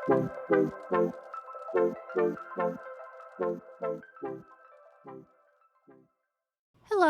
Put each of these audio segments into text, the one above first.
Hello,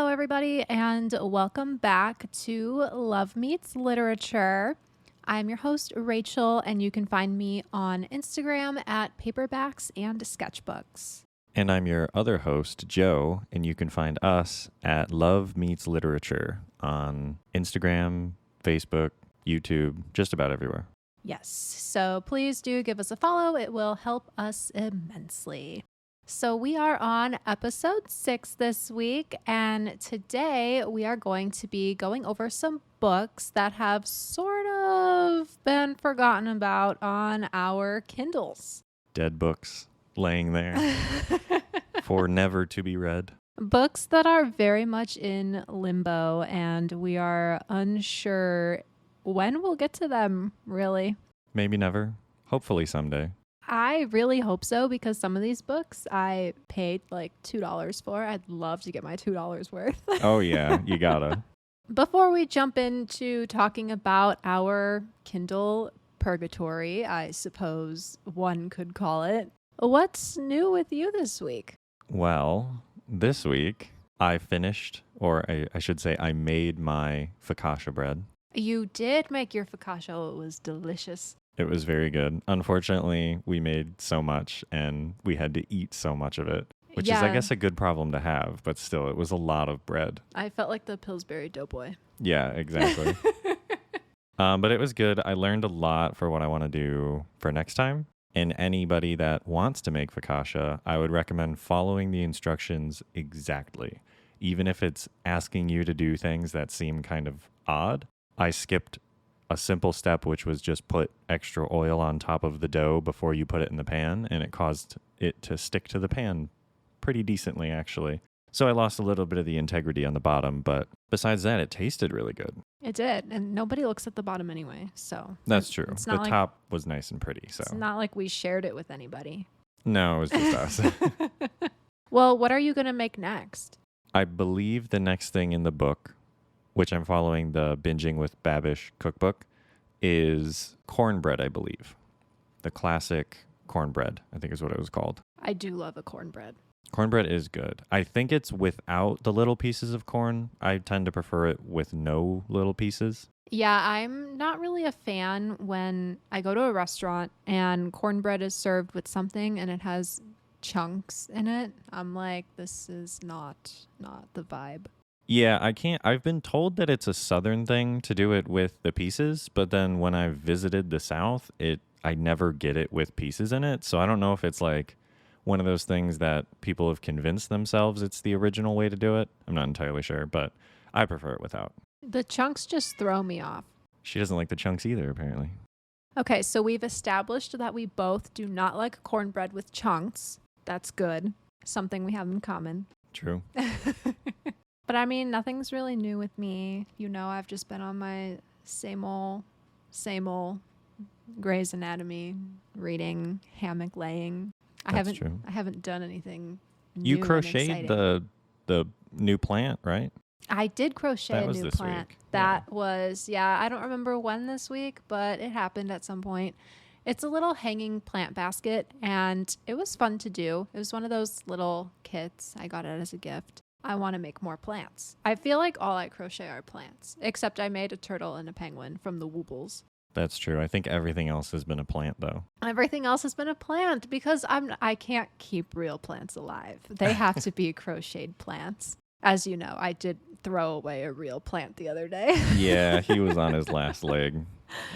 everybody, and welcome back to Love Meets Literature. I'm your host, Rachel, and you can find me on Instagram at Paperbacks and Sketchbooks. And I'm your other host, Joe, and you can find us at Love Meets Literature on Instagram, Facebook, YouTube, just about everywhere. Yes, so please do give us a follow. It will help us immensely. So we are on episode 6 this week, and today we are going to be going over some books that have sort of been forgotten about on our Kindles. Dead books laying there for never to be read. Books that are very much in limbo, and we are unsure when we'll get to them, really. Maybe never. Hopefully someday. I really hope so, because some of these books I paid like $2 for. I'd love to get my $2 worth. Oh, yeah, you gotta. Before we jump into talking about our Kindle purgatory, I suppose one could call it, what's new with you this week? Well, this week I finished, or I should say I made my focaccia bread. You did make your focaccia. It was delicious. It was very good. Unfortunately, we made so much and we had to eat so much of it, which is, I guess, a good problem to have. But still, it was a lot of bread. I felt like the Pillsbury Doughboy. Yeah, exactly. But it was good. I learned a lot for what I want to do for next time. And anybody that wants to make focaccia, I would recommend following the instructions exactly. Even if it's asking you to do things that seem kind of odd. I skipped a simple step, which was just put extra oil on top of the dough before you put it in the pan, and it caused it to stick to the pan pretty decently, actually. So I lost a little bit of the integrity on the bottom, but besides that, it tasted really good. It did, and nobody looks at the bottom anyway, so. That's true. It's The not like, top was nice and pretty, so. It's not like we shared it with anybody. No, it was just us. Well, what are you going to make next? I believe the next thing in the book, which I'm following the Binging with Babish cookbook, is cornbread, I believe. The classic cornbread, I think is what it was called. I do love a cornbread. Cornbread is good. I think it's without the little pieces of corn. I tend to prefer it with no little pieces. Yeah, I'm not really a fan when I go to a restaurant and cornbread is served with something and it has chunks in it. I'm like, this is not the vibe. Yeah, I can't. I've been told that it's a southern thing to do it with the pieces, but then when I visited the South, I never get it with pieces in it. So I don't know if it's like one of those things that people have convinced themselves it's the original way to do it. I'm not entirely sure, but I prefer it without. The chunks just throw me off. She doesn't like the chunks either, apparently. Okay, so we've established that we both do not like cornbread with chunks. That's good. Something we have in common. True. But I mean, nothing's really new with me. You know, I've just been on my same old Grey's Anatomy reading, hammock laying. That's true. I haven't done anything new. You crocheted the new plant, right? I did crochet a new plant. Week. That was, I don't remember when this week, but it happened at some point. It's a little hanging plant basket, and it was fun to do. It was one of those little kits. I got it as a gift. I want to make more plants. I feel like all I crochet are plants, except I made a turtle and a penguin from the Woobles. That's true. I think everything else has been a plant, though. Everything else has been a plant because I can't keep real plants alive. They have to be crocheted plants. As you know, I did throw away a real plant the other day. Yeah, he was on his last leg.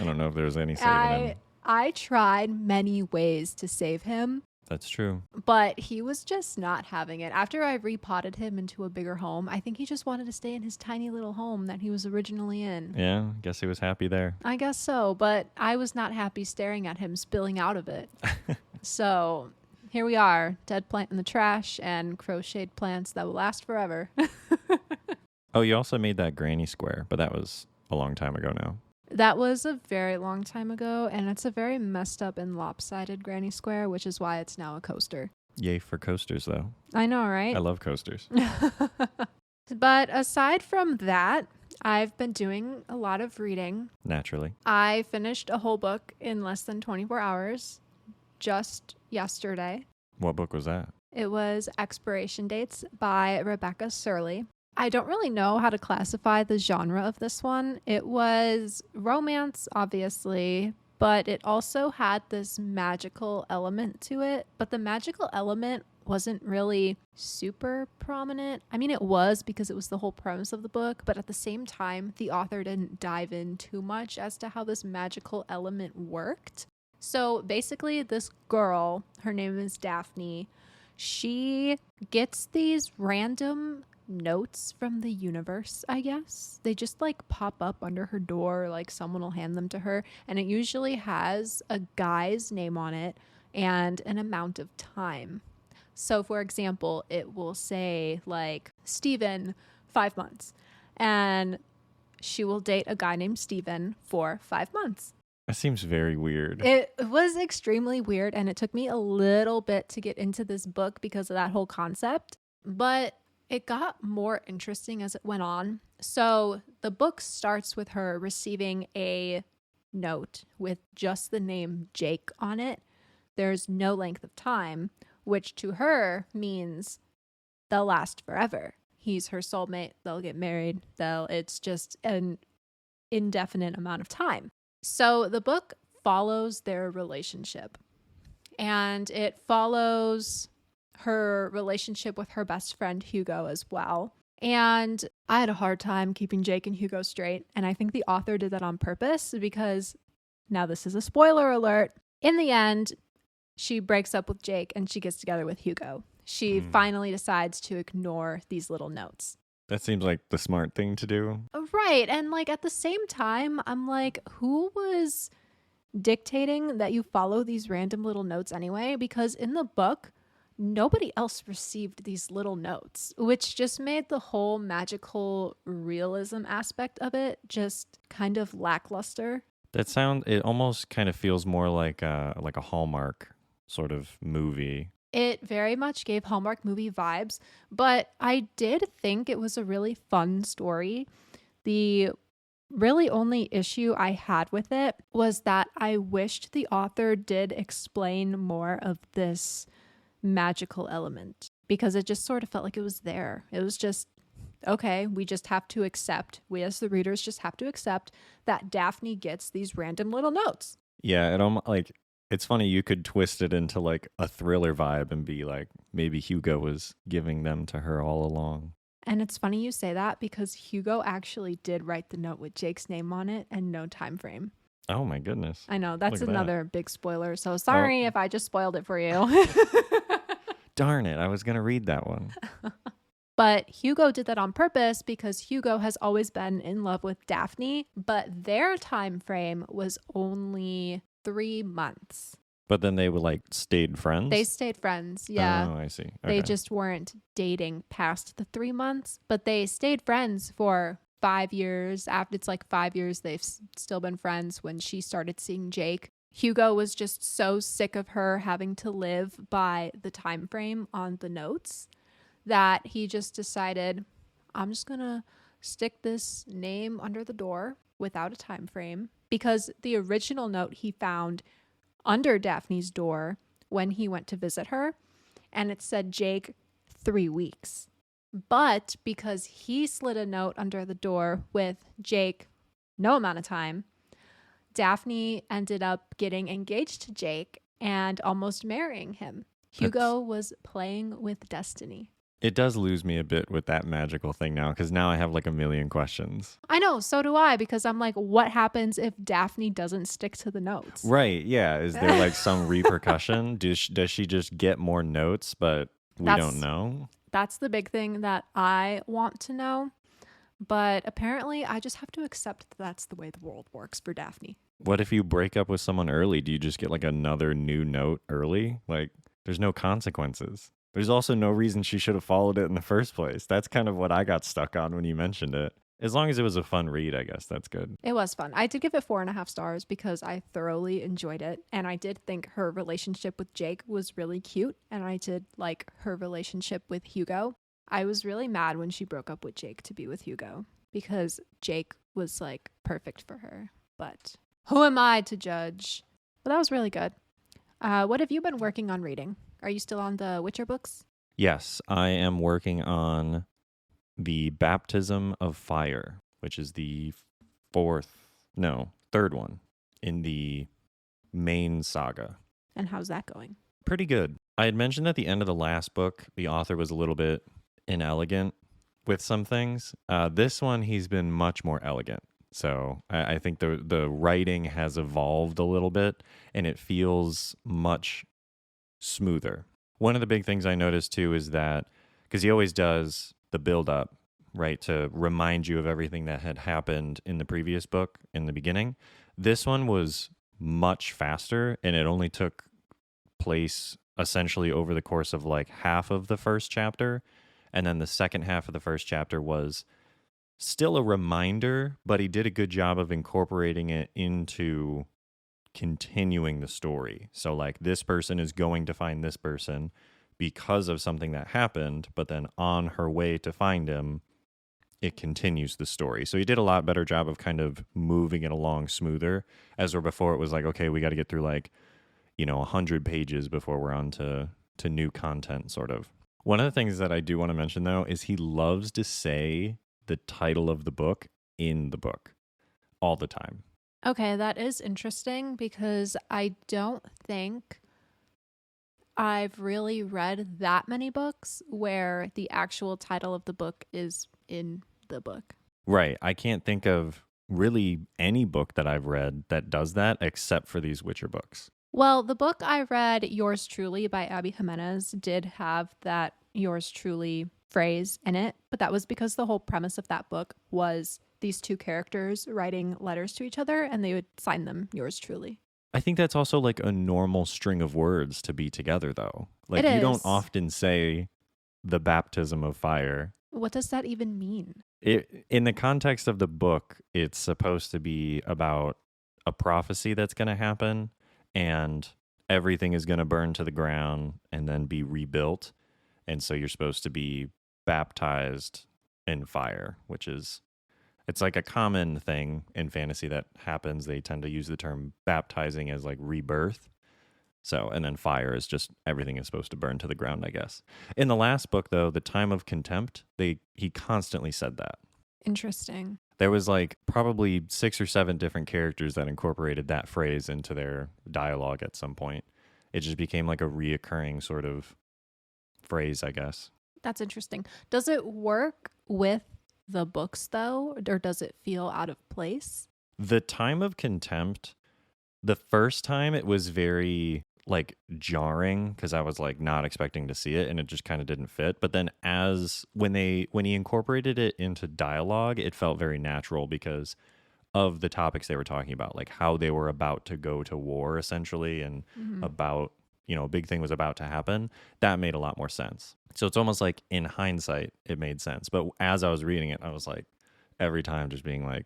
I don't know if there was any saving him. I tried many ways to save him. That's true. But he was just not having it. After I repotted him into a bigger home, I think he just wanted to stay in his tiny little home that he was originally in. Yeah, guess he was happy there. I guess so, but I was not happy staring at him spilling out of it. So here we are, dead plant in the trash and crocheted plants that will last forever. Oh, you also made that granny square, but that was a long time ago now. That was a very long time ago, and it's a very messed up and lopsided granny square, which is why it's now a coaster. Yay for coasters, though. I know, right? I love coasters. But aside from that, I've been doing a lot of reading. Naturally. I finished a whole book in less than 24 hours. just yesterday. What book was that? It was Expiration Dates by Rebecca Surley. I don't really know how to classify the genre of this one. It was romance, obviously, but it also had this magical element to it. But the magical element wasn't really super prominent. I mean, it was because it was the whole premise of the book, but at the same time, the author didn't dive in too much as to how this magical element worked. So basically, this girl, her name is Daphne, she gets these random notes from the universe, I guess. They just like pop up under her door, like someone will hand them to her, and it usually has a guy's name on it and an amount of time. So for example, it will say like Steven 5 months, and she will date a guy named Steven for 5 months. That seems very weird. It was extremely weird, and it took me a little bit to get into this book because of that whole concept, but it got more interesting as it went on. So the book starts with her receiving a note with just the name Jake on it. There's no length of time, which to her means they'll last forever. He's her soulmate. They'll get married. It's just an indefinite amount of time. So the book follows their relationship, and it follows her relationship with her best friend Hugo as well. And I had a hard time keeping Jake and Hugo straight, and I think the author did that on purpose because, now this is a spoiler alert, in the end, she breaks up with Jake and she gets together with Hugo. She finally decides to ignore these little notes. That seems like the smart thing to do. Right. And like at the same time, I'm like, who was dictating that you follow these random little notes anyway? Because in the book, nobody else received these little notes, which just made the whole magical realism aspect of it just kind of lackluster. It almost kind of feels more like a Hallmark sort of movie. It very much gave Hallmark movie vibes, but I did think it was a really fun story. The really only issue I had with it was that I wished the author did explain more of this magical element, because it just sort of felt like it was there. It was just, okay, we as the readers just have to accept that Daphne gets these random little notes. Yeah, it's funny, you could twist it into like a thriller vibe and be like, maybe Hugo was giving them to her all along. And it's funny you say that because Hugo actually did write the note with Jake's name on it and no time frame. Oh my goodness. I know, that's another big spoiler. So sorry if I just spoiled it for you. Darn it, I was going to read that one. But Hugo did that on purpose because Hugo has always been in love with Daphne, but their time frame was only 3 months. But then they stayed friends? They stayed friends, yeah. Oh, I see. Okay. They just weren't dating past the 3 months, but they stayed friends for 5 years. After it's like 5 years, they've still been friends when she started seeing Jake. Hugo was just so sick of her having to live by the time frame on the notes that he just decided, I'm just going to stick this name under the door without a time frame, because the original note he found under Daphne's door when he went to visit her, and it said Jake 3 weeks. But because he slid a note under the door with Jake no amount of time, Daphne ended up getting engaged to Jake and almost marrying him. Hugo was playing with destiny. It does lose me a bit with that magical thing now, because now I have like a million questions. I know, so do I, because I'm like, what happens if Daphne doesn't stick to the notes? Right, yeah. Is there like some repercussion? Does she just get more notes, but we don't know? That's the big thing that I want to know. But apparently, I just have to accept that that's the way the world works for Daphne. What if you break up with someone early? Do you just get like another new note early? Like, there's no consequences. There's also no reason she should have followed it in the first place. That's kind of what I got stuck on when you mentioned it. As long as it was a fun read, I guess that's good. It was fun. I did give it 4.5 stars because I thoroughly enjoyed it. And I did think her relationship with Jake was really cute. And I did like her relationship with Hugo. I was really mad when she broke up with Jake to be with Hugo, because Jake was like perfect for her. But who am I to judge? But that was really good. What have you been working on reading? Are you still on the Witcher books? Yes, I am working on the Baptism of Fire, which is the third one in the main saga. And how's that going? Pretty good. I had mentioned at the end of the last book, the author was a little bit inelegant with some things. This one, he's been much more elegant. So I think the writing has evolved a little bit, and it feels much smoother. One of the big things I noticed too is that, because he always does the build up, right, to remind you of everything that had happened in the previous book in the beginning. This one was much faster, and it only took place essentially over the course of like half of the first chapter. And then the second half of the first chapter was still a reminder, but he did a good job of incorporating it into continuing the story. So like this person is going to find this person because of something that happened, but then on her way to find him, it continues the story. So he did a lot better job of kind of moving it along smoother, as where before it was like, okay, we got to get through like 100 pages before we're on to new content, sort of. One of the things that I do want to mention, though, is he loves to say the title of the book in the book all the time. Okay, that is interesting because I don't think I've really read that many books where the actual title of the book is in the book. Right. I can't think of really any book that I've read that does that except for these Witcher books. Well, the book I read, Yours Truly by Abby Jimenez, did have that Yours Truly phrase in it, but that was because the whole premise of that book was these two characters writing letters to each other and they would sign them Yours Truly. I think that's also like a normal string of words to be together, though. Like It you don't is. often say the baptism of fire. What does that even mean? In the context of the book, it's supposed to be about a prophecy that's going to happen, and everything is going to burn to the ground and then be rebuilt. And so you're supposed to be baptized in fire, it's like a common thing in fantasy that happens. They tend to use the term baptizing as like rebirth. So, and then fire is just everything is supposed to burn to the ground, I guess. In the last book, though, The Time of Contempt, he constantly said that. Interesting. There was like probably 6 or 7 different characters that incorporated that phrase into their dialogue at some point. It just became like a reoccurring sort of phrase, I guess. That's interesting. Does it work with the books, though, or does it feel out of place? The Time of Contempt, the first time it was very like jarring because I was like not expecting to see it and it just kind of didn't fit. But then when he incorporated it into dialogue, it felt very natural because of the topics they were talking about, like how they were about to go to war essentially, and about, a big thing was about to happen. That made a lot more sense. So it's almost like in hindsight, it made sense. But as I was reading it, I was like, every time just being like,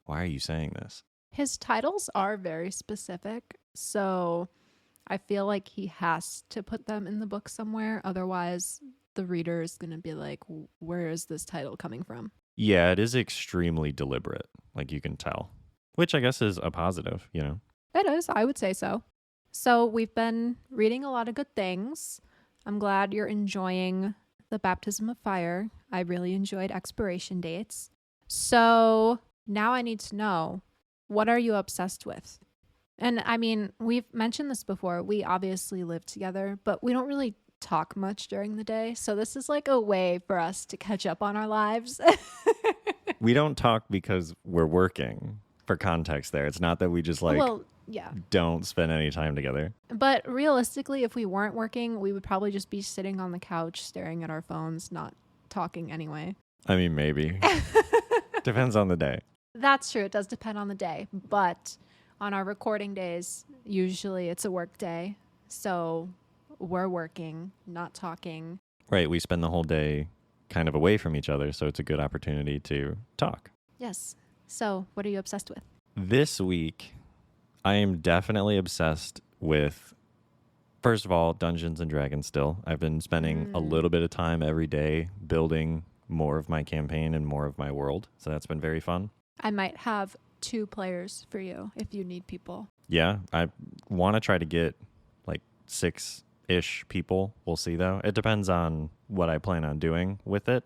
why are you saying this? His titles are very specific, so I feel like he has to put them in the book somewhere. Otherwise, the reader is going to be like, where is this title coming from? Yeah, it is extremely deliberate. Like you can tell, which I guess is a positive, It is. I would say so. So we've been reading a lot of good things. I'm glad you're enjoying the Baptism of Fire. I really enjoyed Expiration Dates. So now I need to know, what are you obsessed with? And I mean, we've mentioned this before. We obviously live together, but we don't really talk much during the day. So this is like a way for us to catch up on our lives. We don't talk because we're working, for context there. It's not that we just don't spend any time together. But realistically, if we weren't working, we would probably just be sitting on the couch staring at our phones, not talking anyway. I mean, maybe. Depends on the day. That's true. It does depend on the day. But on our recording days, usually it's a work day. So we're working, not talking. Right. We spend the whole day kind of away from each other. So it's a good opportunity to talk. Yes. So what are you obsessed with? This week, I am definitely obsessed with, first of all, Dungeons and Dragons still. I've been spending a little bit of time every day building more of my campaign and more of my world. So that's been very fun. I might have 2 players for you if you need people. Yeah, I want to try to get 6-ish people. We'll see, though. It depends on what I plan on doing with it.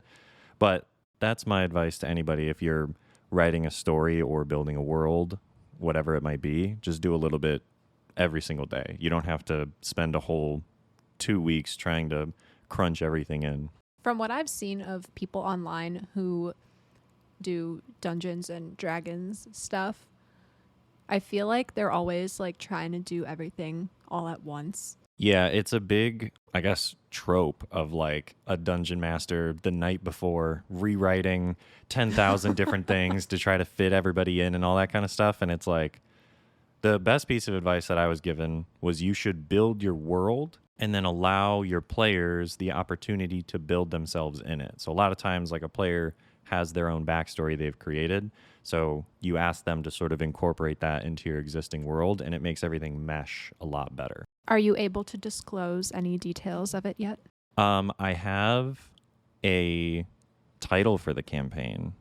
But that's my advice to anybody. If you're writing a story or building a world, whatever it might be, just do a little bit every single day. You don't have to spend a whole 2 weeks trying to crunch everything in. From what I've seen of people online who do Dungeons and Dragons stuff, I feel like they're always like trying to do everything all at once. Yeah, it's a big, I guess, trope of like a dungeon master the night before rewriting 10,000 different things to try to fit everybody in and all that kind of stuff. And it's like the best piece of advice that I was given was you should build your world and then allow your players the opportunity to build themselves in it. So a lot of times, like, a player has their own backstory they've created. So you ask them to sort of incorporate that into your existing world, and it makes everything mesh a lot better. Are you able to disclose any details of it yet? I have a title for the campaign,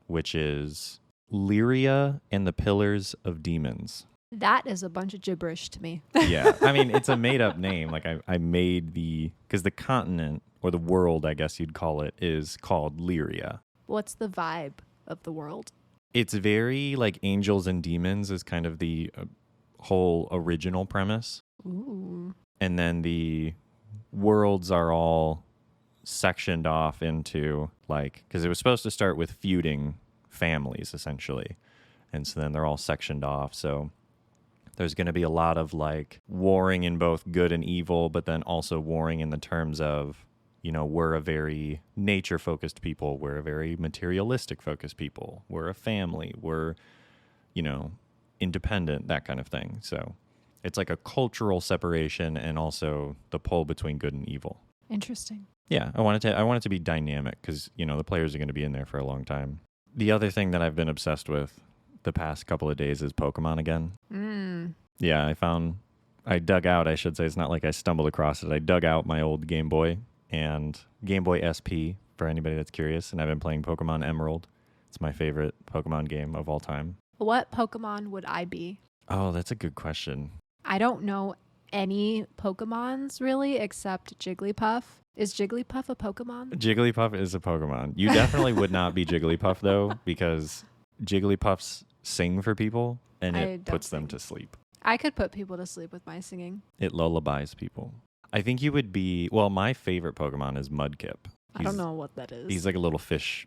which is Lyria and the Pillars of Demons. That is a bunch of gibberish to me. Yeah, I mean, it's a made-up name. Like, I made because the continent, or the world, I guess you'd call it, is called Lyria. What's the vibe of the world? It's very, like, angels and demons is kind of the whole original premise. Ooh. And then the worlds are all sectioned off into, like, because it was supposed to start with feuding families, essentially. And so then they're all sectioned off. So there's going to be a lot of, like, warring in both good and evil, but then also warring in the terms of, you know, we're a very nature-focused people. We're a very materialistic-focused people. We're a family. We're, you know, independent, that kind of thing. So it's like a cultural separation and also the pull between good and evil. Interesting. Yeah, I want it to be dynamic because, you know, the players are going to be in there for a long time. The other thing that I've been obsessed with the past couple of days is Pokemon again. Yeah, I dug out, I should say, it's not like I stumbled across it. I dug out my old Game Boy and Game Boy SP for anybody that's curious, and I've been playing Pokemon Emerald. It's my favorite Pokemon game of all time. What Pokemon would I be? Oh, that's a good question. I don't know any Pokemons really except Jigglypuff. Is Jigglypuff a Pokemon? Jigglypuff is a Pokemon. You definitely would not be Jigglypuff, though, because Jigglypuffs sing for people, and it puts them to sleep. I could put people to sleep with my singing. It lullabies people. I think you would be, well, my favorite Pokemon is Mudkip. I don't know what that is. He's like a little fish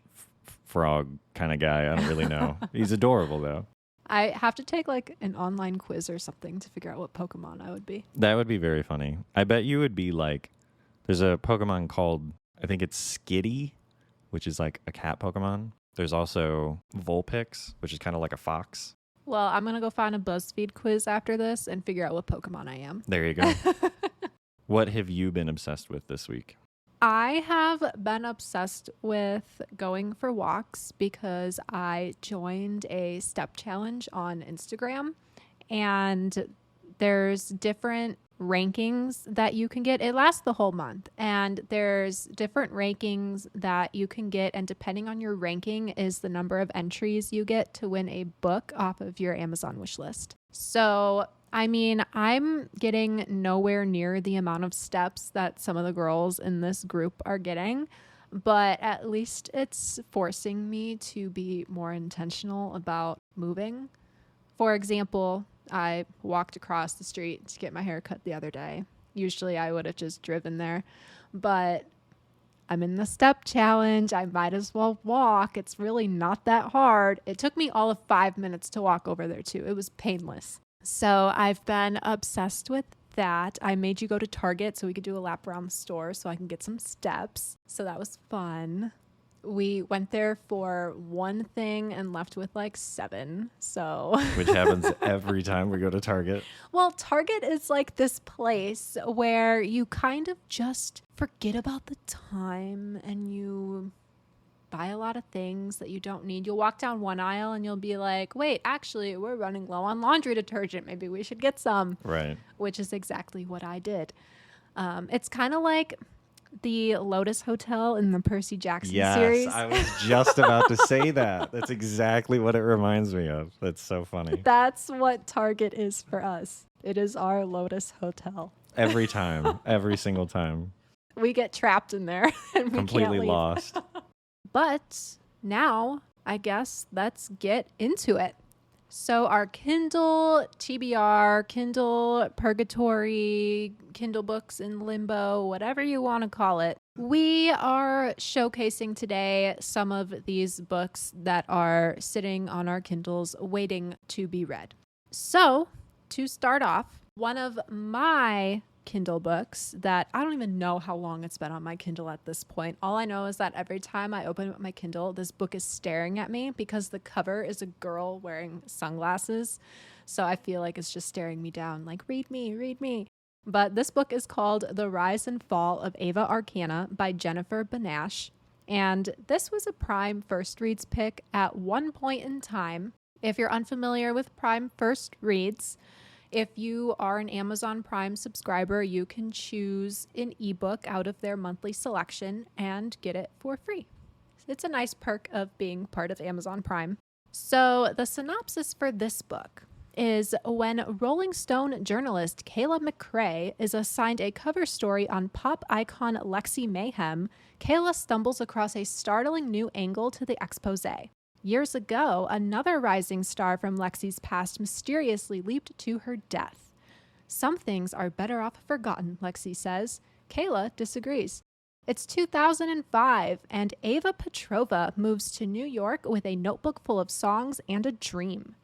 frog kind of guy. I don't really know. He's adorable, though. I have to take like an online quiz or something to figure out what Pokemon I would be. That would be very funny. I bet you would be like, there's a Pokemon called, I think it's Skitty, which is like a cat Pokemon. There's also Vulpix, which is kind of like a fox. Well, I'm going to go find a BuzzFeed quiz after this and figure out what Pokemon I am. There you go. What have you been obsessed with this week? I have been obsessed with going for walks because I joined a step challenge on Instagram, and there's different rankings that you can get. It lasts the whole month, and there's different rankings that you can get, and depending on your ranking is the number of entries you get to win a book off of your Amazon wish list. So I mean, I'm getting nowhere near the amount of steps that some of the girls in this group are getting, but at least it's forcing me to be more intentional about moving. For example, I walked across the street to get my hair cut the other day. Usually I would have just driven there, but I'm in the step challenge. I might as well walk. It's really not that hard. It took me all of 5 minutes to walk over there too. It was painless. So I've been obsessed with that. I made you go to Target so we could do a lap around the store so I can get some steps. So that was fun. We went there for one thing and left with like 7. So which happens every time we go to Target. Well, Target is like this place where you kind of just forget about the time and you buy a lot of things that you don't need. You'll walk down one aisle and you'll be like, wait, actually, we're running low on laundry detergent. Maybe we should get some. Right. Which is exactly what I did. It's kind of like the Lotus Hotel in the Percy Jackson series. Yes, I was just about to say that. That's exactly what it reminds me of. That's so funny. That's what Target is for us. It is our Lotus Hotel. every time, every single time. We get trapped in there and we Completely can't leave. lost. But now, I guess, let's get into it. So our Kindle TBR, Kindle Purgatory, Kindle books in limbo, whatever you want to call it, we are showcasing today some of these books that are sitting on our Kindles waiting to be read. So to start off, one of my Kindle books that I don't even know how long it's been on my Kindle at this point. All I know is that every time I open up my Kindle, this book is staring at me because the cover is a girl wearing sunglasses. So I feel like it's just staring me down like, read me, read me. But this book is called The Rise and Fall of Ava Arcana by Jennifer Benash. And this was a Prime First Reads pick at one point in time. If you're unfamiliar with Prime First Reads, if you are an Amazon Prime subscriber, you can choose an ebook out of their monthly selection and get it for free. It's a nice perk of being part of Amazon Prime. So the synopsis for this book is when Rolling Stone journalist Kayla McCrae is assigned a cover story on pop icon Lexi Mayhem, Kayla stumbles across a startling new angle to the expose. Years ago, another rising star from Lexi's past mysteriously leaped to her death. Some things are better off forgotten, Lexi says. Kayla disagrees. It's 2005, and Ava Petrova moves to New York with a notebook full of songs and a dream.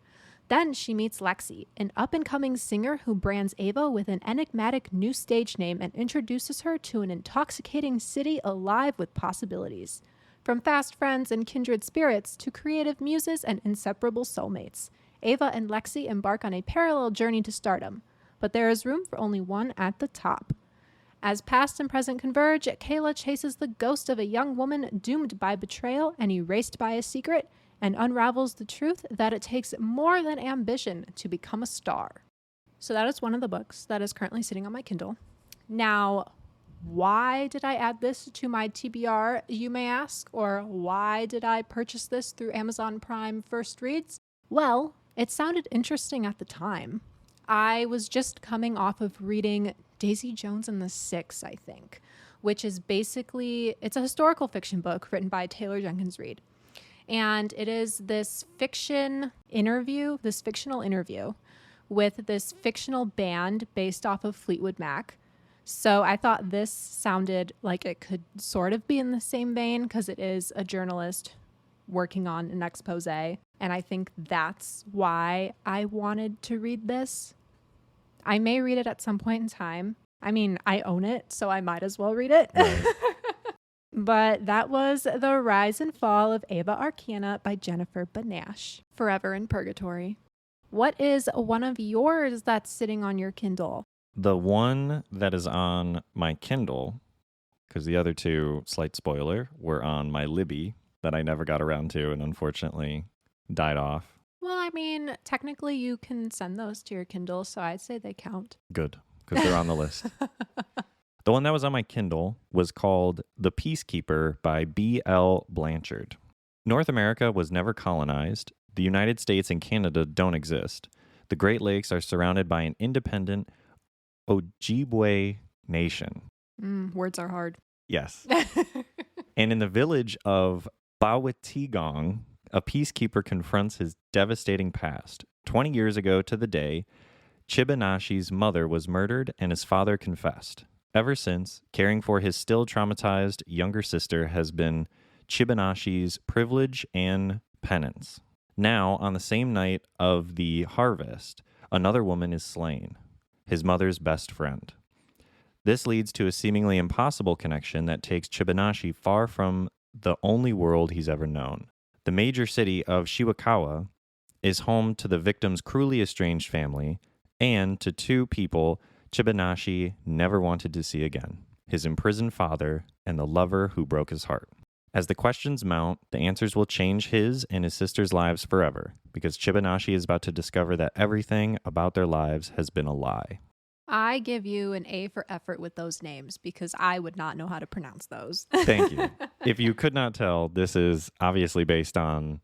Then she meets Lexi, an up-and-coming singer who brands Ava with an enigmatic new stage name and introduces her to an intoxicating city alive with possibilities. From fast friends and kindred spirits to creative muses and inseparable soulmates, Ava and Lexi embark on a parallel journey to stardom, but there is room for only one at the top. As past and present converge, Kayla chases the ghost of a young woman doomed by betrayal and erased by a secret, and unravels the truth that it takes more than ambition to become a star. So that is one of the books that is currently sitting on my Kindle. Now, why did I add this to my TBR, you may ask? Or why did I purchase this through Amazon Prime First Reads? Well, it sounded interesting at the time. I was just coming off of reading Daisy Jones and the Six, I think, which is basically, it's a historical fiction book written by Taylor Jenkins Reid. And it is this fictional interview with this fictional band based off of Fleetwood Mac. So I thought this sounded like it could sort of be in the same vein because it is a journalist working on an expose. And I think that's why I wanted to read this. I may read it at some point in time. I mean, I own it, so I might as well read it. Right. But that was The Rise and Fall of Ava Arcana by Jennifer Benash. Forever in Purgatory. What is one of yours that's sitting on your Kindle? The one that is on my Kindle, because the other two, slight spoiler, were on my Libby that I never got around to and unfortunately died off. Well, I mean, technically you can send those to your Kindle, so I'd say they count. Good, because they're on the list. The one that was on my Kindle was called The Peacekeeper by B.L. Blanchard. North America was never colonized. The United States and Canada don't exist. The Great Lakes are surrounded by an independent Ojibwe nation. Words are hard. Yes. And in the village of Bawatigong, a peacekeeper confronts his devastating past. 20 years ago to the day, Chibanashi's mother was murdered and his father confessed. Ever since, caring for his still traumatized younger sister has been Chibanashi's privilege and penance. Now, on the same night of the harvest, another woman is slain, his mother's best friend. This leads to a seemingly impossible connection that takes Chibanashi far from the only world he's ever known. The major city of Shiwakawa is home to the victim's cruelly estranged family and to two people Chibanashi never wanted to see again, his imprisoned father and the lover who broke his heart. As the questions mount, the answers will change his and his sister's lives forever, because Chibanashi is about to discover that everything about their lives has been a lie. I give you an A for effort with those names because I would not know how to pronounce those. Thank you. If you could not tell, this is obviously based on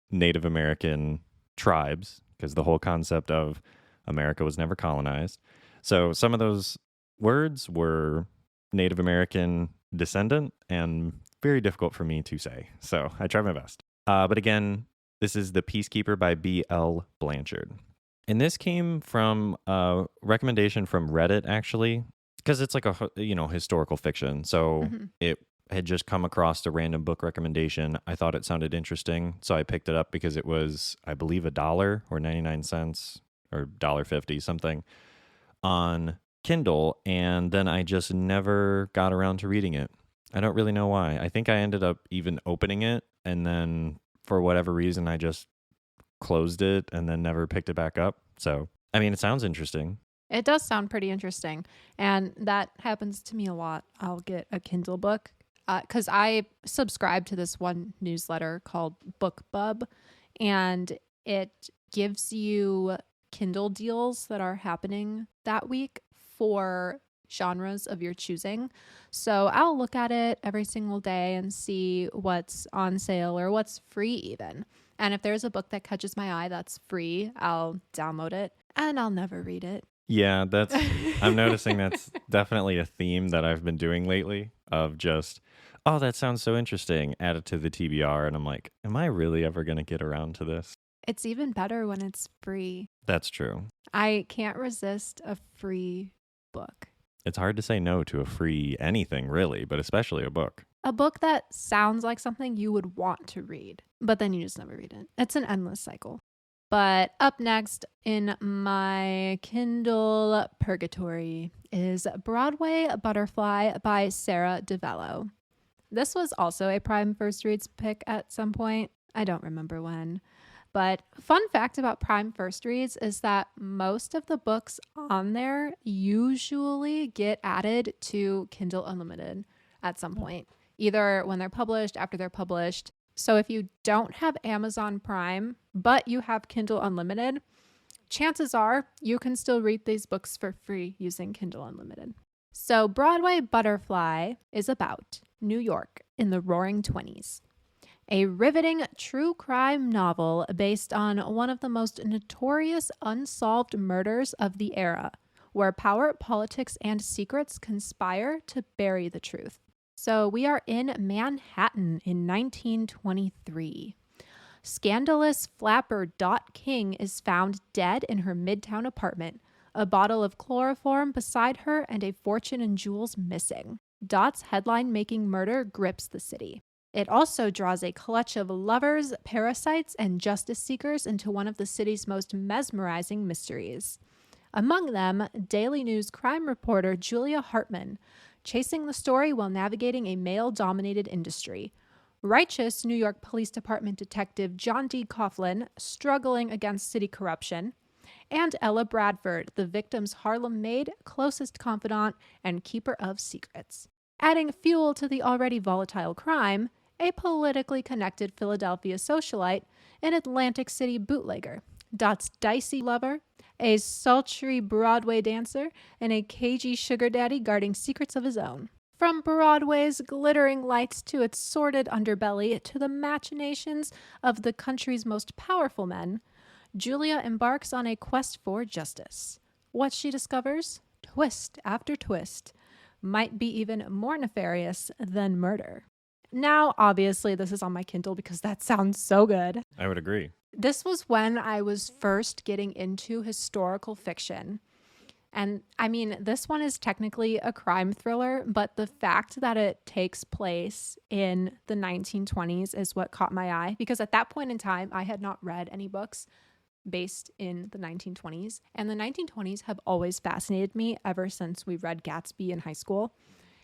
Native American tribes, because the whole concept of America was never colonized. So some of those words were Native American descendant and very difficult for me to say. So I tried my best. But again, this is The Peacekeeper by B.L. Blanchard. And this came from a recommendation from Reddit, actually, because it's like a historical fiction. So it had just come across a random book recommendation. I thought it sounded interesting, so I picked it up because it was, I believe, $1 or 99 cents or $1.50 something on Kindle, and then I just never got around to reading it. I don't really know why. I think I ended up even opening it, and then for whatever reason, I just closed it and then never picked it back up. So, I mean, it sounds interesting. It does sound pretty interesting. And that happens to me a lot. I'll get a Kindle book because I subscribe to this one newsletter called BookBub, and it gives you Kindle deals that are happening that week for genres of your choosing. So I'll look at it every single day and see what's on sale or what's free even. And if there's a book that catches my eye that's free, I'll download it and I'll never read it. Yeah, I'm noticing that's definitely a theme that I've been doing lately of just, oh, that sounds so interesting, add it to the TBR. And I'm like, am I really ever going to get around to this? It's even better when it's free. That's true. I can't resist a free book. It's hard to say no to a free anything, really, but especially a book. A book that sounds like something you would want to read, but then you just never read it. It's an endless cycle. But up next in my Kindle purgatory is Broadway Butterfly by Sarah DeVello. This was also a Prime First Reads pick at some point. I don't remember when. But fun fact about Prime First Reads is that most of the books on there usually get added to Kindle Unlimited at some point, either when they're published, after they're published. So if you don't have Amazon Prime, but you have Kindle Unlimited, chances are you can still read these books for free using Kindle Unlimited. So Broadway Butterfly is about New York in the Roaring 20s. A riveting true crime novel based on one of the most notorious unsolved murders of the era, where power, politics, and secrets conspire to bury the truth. So we are in Manhattan in 1923. Scandalous flapper Dot King is found dead in her Midtown apartment, a bottle of chloroform beside her and a fortune and jewels missing. Dot's headline-making murder grips the city. It also draws a clutch of lovers, parasites, and justice seekers into one of the city's most mesmerizing mysteries. Among them, Daily News crime reporter Julia Hartman, chasing the story while navigating a male-dominated industry. Righteous New York Police Department detective John D. Coughlin, struggling against city corruption. And Ella Bradford, the victim's Harlem maid, closest confidant, and keeper of secrets. Adding fuel to the already volatile crime, a politically connected Philadelphia socialite, an Atlantic City bootlegger, Dot's dicey lover, a sultry Broadway dancer, and a cagey sugar daddy guarding secrets of his own. From Broadway's glittering lights to its sordid underbelly to the machinations of the country's most powerful men, Julia embarks on a quest for justice. What she discovers, twist after twist, might be even more nefarious than murder. Now, obviously, this is on my Kindle because that sounds so good. I would agree. This was when I was first getting into historical fiction. And I mean, this one is technically a crime thriller, but the fact that it takes place in the 1920s is what caught my eye, because at that point in time, I had not read any books based in the 1920s. And the 1920s have always fascinated me ever since we read Gatsby in high school.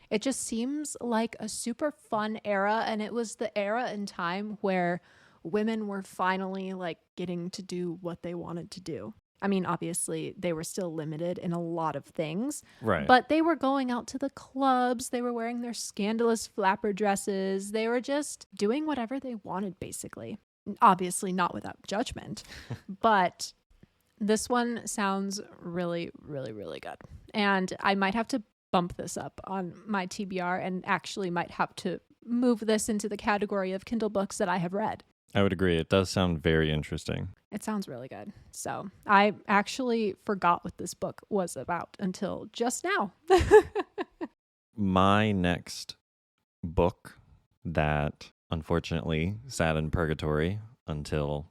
It just seems like a super fun era, and it was the era and time where women were finally like getting to do what they wanted to do. I mean, obviously, they were still limited in a lot of things, right? But they were going out to the clubs. They were wearing their scandalous flapper dresses. They were just doing whatever they wanted, basically. Obviously, not without judgment. But this one sounds really, really, really good. And I might have to bump this up on my TBR and actually might have to move this into the category of Kindle books that I have read. I would agree. It does sound very interesting. It sounds really good. So I actually forgot what this book was about until just now. My next book that unfortunately sat in purgatory until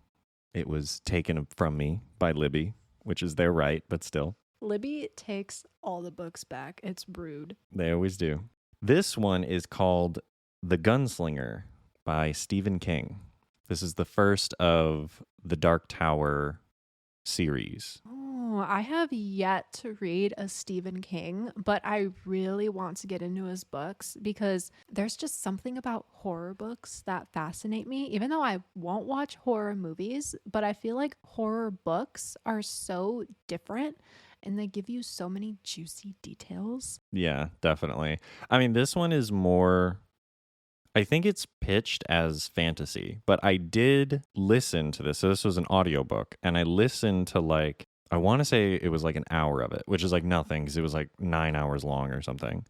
it was taken from me by Libby, which is their right, but still. Libby takes all the books back. It's rude. They always do. This one is called The Gunslinger by Stephen King. This is the first of the Dark Tower series. Oh, I have yet to read a Stephen King, but I really want to get into his books because there's just something about horror books that fascinate me, even though I won't watch horror movies, but I feel like horror books are so different and they give you so many juicy details. Yeah, definitely. I mean, this one is more, I think it's pitched as fantasy, but I did listen to this. So this was an audiobook, and I listened to like, I want to say it was like an hour of it, which is like nothing because it was like 9 hours long or something.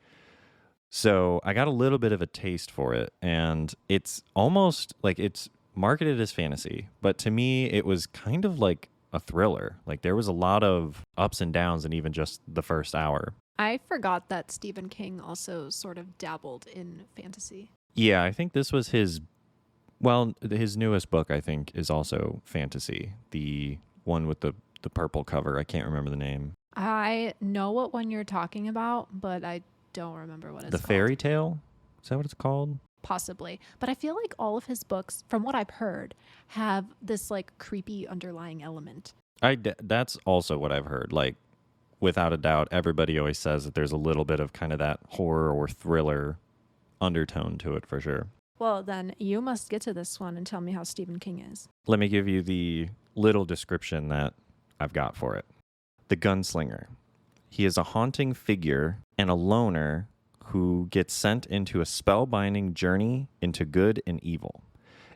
So I got a little bit of a taste for it, and it's almost like it's marketed as fantasy, but to me, it was kind of like a thriller. Like there was a lot of ups and downs in even just the first hour. I forgot that Stephen King also sort of dabbled in fantasy. Yeah, I think this was his, well, his newest book, I think, is also fantasy. The one with the purple cover. I can't remember the name. I know what one you're talking about, but I don't remember what it's The called. Fairy Tale? Is that what it's called? Possibly. But I feel like all of his books, from what I've heard, have this like creepy underlying element. That's also what I've heard. Like, without a doubt, everybody always says that there's a little bit of kind of that horror or thriller undertone to it for sure. Well, then you must get to this one and tell me how Stephen King is. Let me give you the little description that I've got for it. The Gunslinger. He is a haunting figure and a loner who gets sent into a spellbinding journey into good and evil.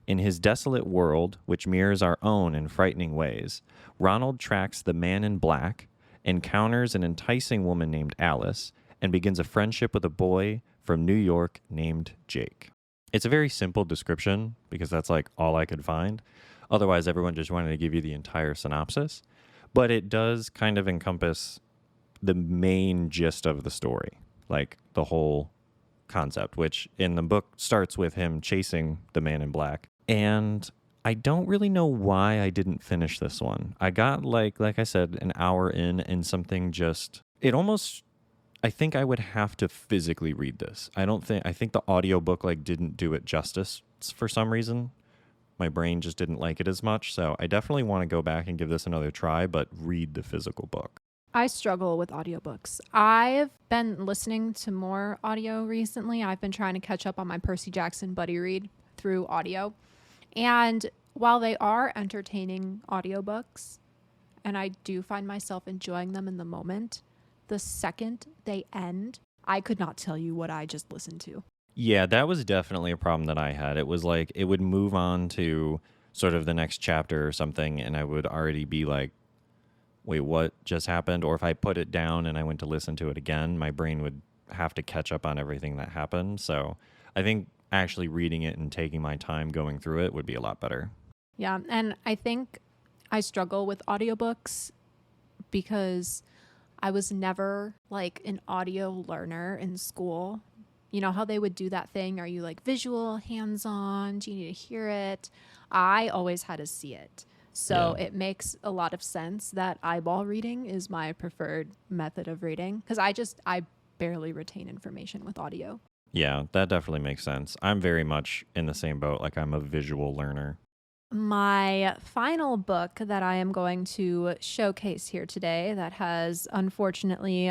In his desolate world, which mirrors our own in frightening ways, Ronald tracks the man in black, encounters an enticing woman named Alice, and begins a friendship with a boy from New York named Jake. It's a very simple description because that's like all I could find. Otherwise, everyone just wanted to give you the entire synopsis. But it does kind of encompass the main gist of the story, like the whole concept, which in the book starts with him chasing the man in black. And I don't really know why I didn't finish this one. I got like I said, an hour in and something just, it almost, I think I would have to physically read this. I think the audiobook like didn't do it justice for some reason. My brain just didn't like it as much. So I definitely want to go back and give this another try, but read the physical book. I struggle with audiobooks. I've been listening to more audio recently. I've been trying to catch up on my Percy Jackson buddy read through audio. And while they are entertaining audiobooks, and I do find myself enjoying them in the moment, the second they end, I could not tell you what I just listened to. Yeah, that was definitely a problem that I had. It was like it would move on to sort of the next chapter or something, and I would already be like, wait, what just happened? Or if I put it down and I went to listen to it again, my brain would have to catch up on everything that happened. So I think actually reading it and taking my time going through it would be a lot better. Yeah, and I think I struggle with audiobooks because I was never like an audio learner in school. You know how they would do that thing? Are you like visual, hands-on? Do you need to hear it? I always had to see it. So Yeah. it makes a lot of sense that eyeball reading is my preferred method of reading because I barely retain information with audio. Yeah, that definitely makes sense. I'm very much in the same boat. Like I'm a visual learner. My final book that I am going to showcase here today that has unfortunately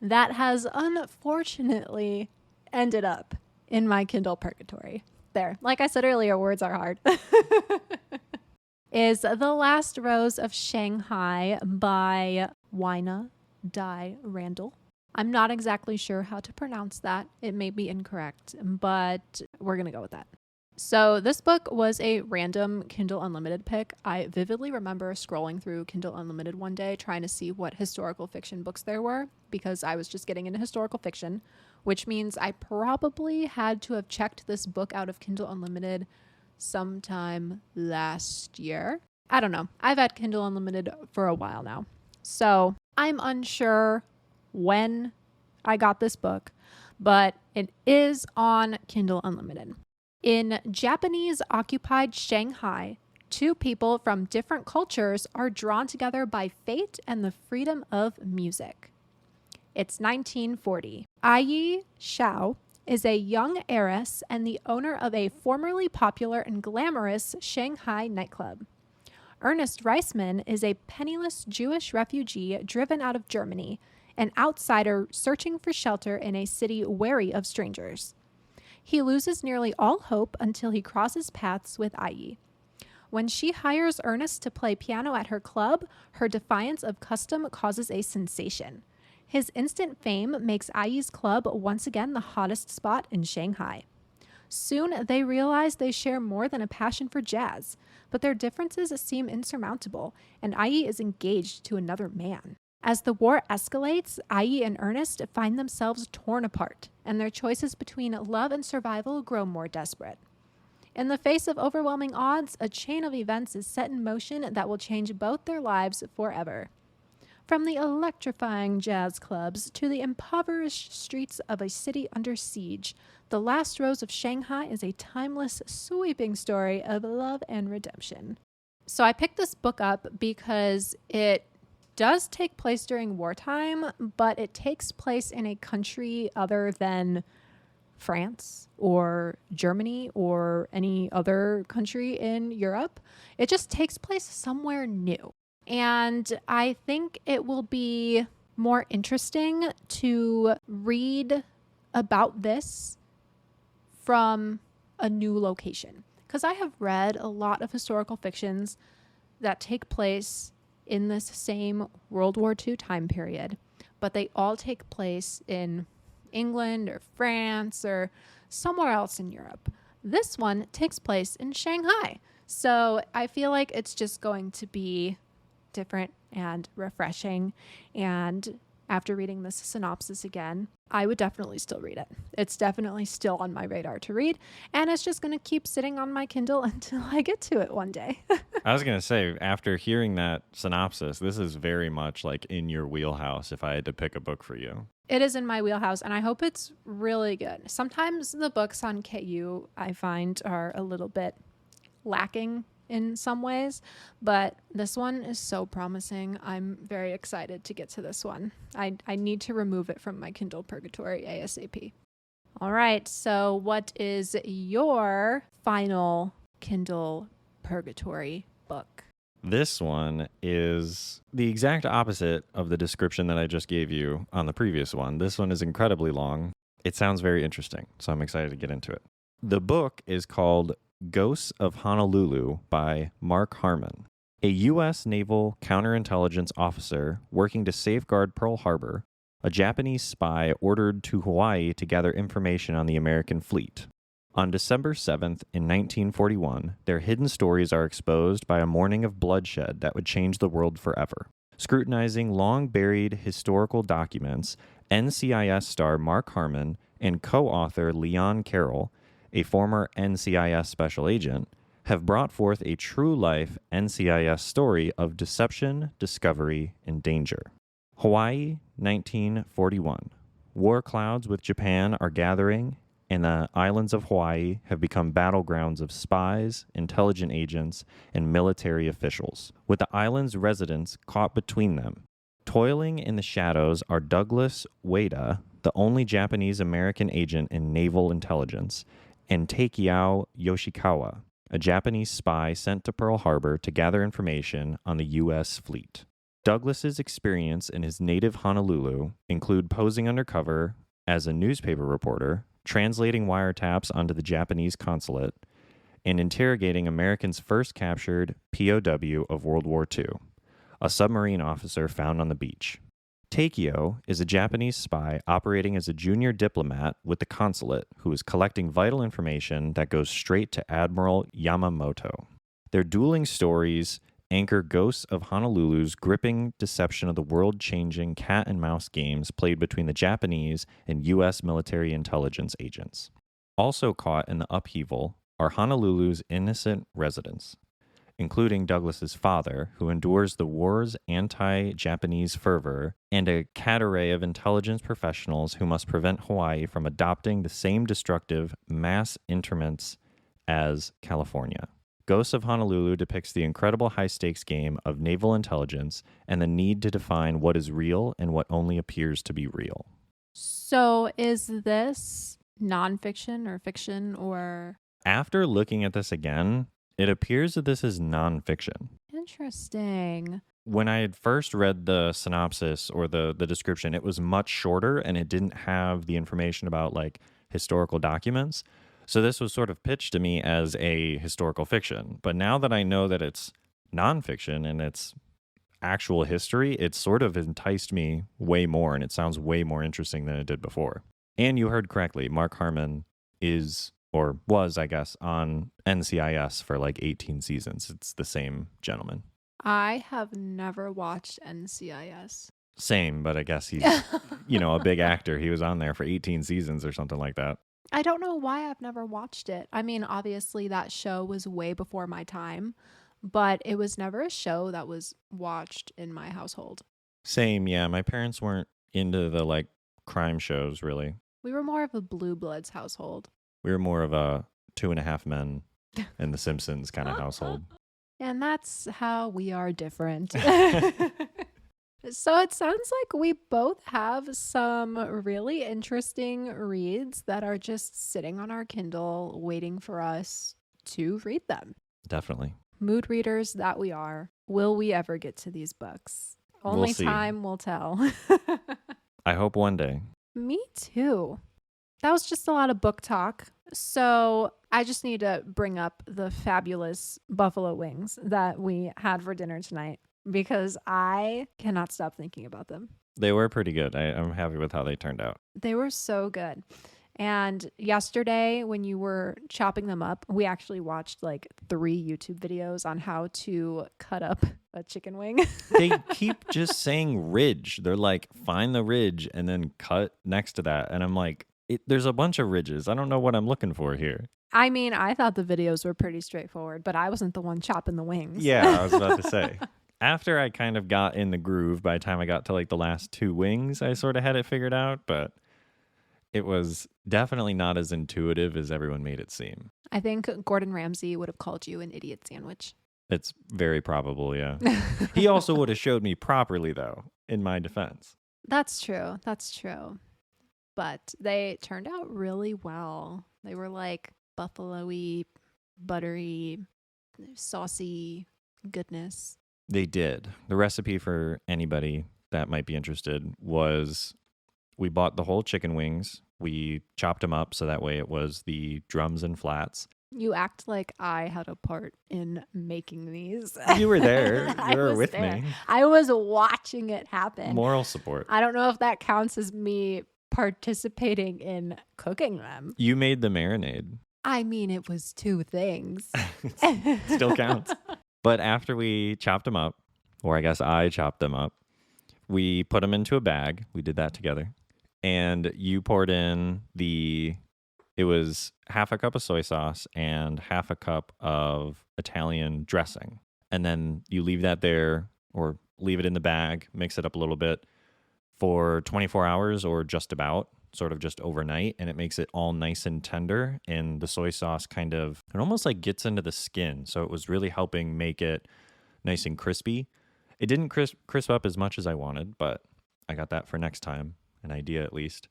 that has unfortunately ended up in my Kindle purgatory. There, like I said earlier, words are hard. Is The Last Rose of Shanghai by Wina Dai Randall. I'm not exactly sure how to pronounce that. It may be incorrect, but we're going to go with that. So this book was a random Kindle Unlimited pick. I vividly remember scrolling through Kindle Unlimited one day trying to see what historical fiction books there were because I was just getting into historical fiction, which means I probably had to have checked this book out of Kindle Unlimited sometime last year. I don't know. I've had Kindle Unlimited for a while now. So I'm unsure when I got this book, but it is on Kindle Unlimited. In Japanese occupied Shanghai, two people from different cultures are drawn together by fate and the freedom of music. It's 1940. Ai Xiao is a young heiress and the owner of a formerly popular and glamorous Shanghai nightclub. Ernest Reisman is a penniless Jewish refugee driven out of Germany, an outsider searching for shelter in a city wary of strangers. He loses nearly all hope until he crosses paths with Ai. When she hires Ernest to play piano at her club, her defiance of custom causes a sensation. His instant fame makes Ai's club once again the hottest spot in Shanghai. Soon, they realize they share more than a passion for jazz, but their differences seem insurmountable, and Ai is engaged to another man. As the war escalates, Ai and Ernest find themselves torn apart, and their choices between love and survival grow more desperate. In the face of overwhelming odds, a chain of events is set in motion that will change both their lives forever. From the electrifying jazz clubs to the impoverished streets of a city under siege, The Last Rose of Shanghai is a timeless, sweeping story of love and redemption. So I picked this book up because it does take place during wartime, but it takes place in a country other than France or Germany or any other country in Europe. It just takes place somewhere new. And I think it will be more interesting to read about this from a new location. Because I have read a lot of historical fictions that take place in this same World War II time period, but they all take place in England or France or somewhere else in Europe. This one takes place in Shanghai. So I feel like it's just going to be different and refreshing. And after reading this synopsis again, I would definitely still read it. It's definitely still on my radar to read, and it's just going to keep sitting on my Kindle until I get to it one day. I was going to say, after hearing that synopsis, this is very much like in your wheelhouse if I had to pick a book for you. It is in my wheelhouse, and I hope it's really good. Sometimes the books on KU I find are a little bit lacking in some ways, but this one is so promising. I'm very excited to get to this one. I need to remove it from my Kindle purgatory ASAP. All right, so what is your final Kindle purgatory book? This one is the exact opposite of the description that I just gave you on the previous one. This one is incredibly long. It sounds very interesting, so I'm excited to get into it. The book is called Ghosts of Honolulu by Mark Harmon. A U.S. naval counterintelligence officer working to safeguard Pearl Harbor, a Japanese spy ordered to Hawaii to gather information on the American fleet. On December 7th in 1941, their hidden stories are exposed by a morning of bloodshed that would change the world forever. Scrutinizing long-buried historical documents, NCIS star Mark Harmon and co-author Leon Carroll, a former NCIS special agent, have brought forth a true-life NCIS story of deception, discovery, and danger. Hawaii, 1941. War clouds with Japan are gathering, and the islands of Hawaii have become battlegrounds of spies, intelligence agents, and military officials, with the island's residents caught between them. Toiling in the shadows are Douglas Ueda, the only Japanese-American agent in naval intelligence, and Takeo Yoshikawa, a Japanese spy sent to Pearl Harbor to gather information on the U.S. fleet. Douglas's experience in his native Honolulu include posing undercover as a newspaper reporter, translating wiretaps onto the Japanese consulate, and interrogating Americans' first captured POW of World War II, a submarine officer found on the beach. Takeo is a Japanese spy operating as a junior diplomat with the consulate who is collecting vital information that goes straight to Admiral Yamamoto. Their dueling stories anchor ghosts of Honolulu's gripping deception of the world-changing cat and mouse games played between the Japanese and U.S. military intelligence agents. Also caught in the upheaval are Honolulu's innocent residents, including Douglas's father, who endures the war's anti-Japanese fervor, and a cadre of intelligence professionals who must prevent Hawaii from adopting the same destructive mass interments as California. Ghosts of Honolulu depicts the incredible high-stakes game of naval intelligence and the need to define what is real and what only appears to be real. So is this nonfiction or fiction or... After looking at this again, it appears that this is nonfiction. Interesting. When I had first read the synopsis or the description, it was much shorter and it didn't have the information about like historical documents. So this was sort of pitched to me as a historical fiction. But now that I know that it's nonfiction and it's actual history, it sort of enticed me way more, and it sounds way more interesting than it did before. And you heard correctly, Mark Harmon is, or was, I guess, on NCIS for like 18 seasons. It's the same gentleman. I have never watched NCIS. Same, but I guess he's, a big actor. He was on there for 18 seasons or something like that. I don't know why I've never watched it. I mean, obviously that show was way before my time, but it was never a show that was watched in my household. Same, yeah. My parents weren't into the like crime shows, really. We were more of a Blue Bloods household. We were more of a 2.5 Men and The Simpsons kind of household. And that's how we are different. So it sounds like we both have some really interesting reads that are just sitting on our Kindle waiting for us to read them. Definitely. Mood readers that we are. Will we ever get to these books? Only time will tell. I hope one day. Me too. That was just a lot of book talk. So I just need to bring up the fabulous buffalo wings that we had for dinner tonight, because I cannot stop thinking about them. They were pretty good. I'm happy with how they turned out. They were so good. And yesterday when you were chopping them up, we actually watched like 3 YouTube videos on how to cut up a chicken wing. They keep just saying ridge. They're like, find the ridge and then cut next to that. And I'm like, there's a bunch of ridges. I don't know what I'm looking for here. I mean, I thought the videos were pretty straightforward, but I wasn't the one chopping the wings. Yeah, I was about to say. After I kind of got in the groove, by the time I got to like the last 2 wings, I sort of had it figured out, but it was definitely not as intuitive as everyone made it seem. I think Gordon Ramsay would have called you an idiot sandwich. It's very probable, yeah. He also would have showed me properly, though, in my defense. That's true. That's true. But they turned out really well. They were like buffalo-y, buttery, saucy goodness. They did. The recipe for anybody that might be interested was we bought the whole chicken wings. We chopped them up so that way it was the drums and flats. You act like I had a part in making these. You were there. You were with there. me. I was watching it happen. Moral support. I don't know if that counts as me participating in cooking them. You made the marinade. I mean, it was 2 things. Still counts. But after we chopped them up, or I guess I chopped them up, we put them into a bag. We did that together. And you poured in it was half a cup of soy sauce and half a cup of Italian dressing. And then you leave that there, or leave it in the bag, mix it up a little bit for 24 hours or just about, sort of just overnight. And it makes it all nice and tender. And the soy sauce kind of, it almost like gets into the skin. So it was really helping make it nice and crispy. It didn't crisp up as much as I wanted, but I got that for next time, an idea at least.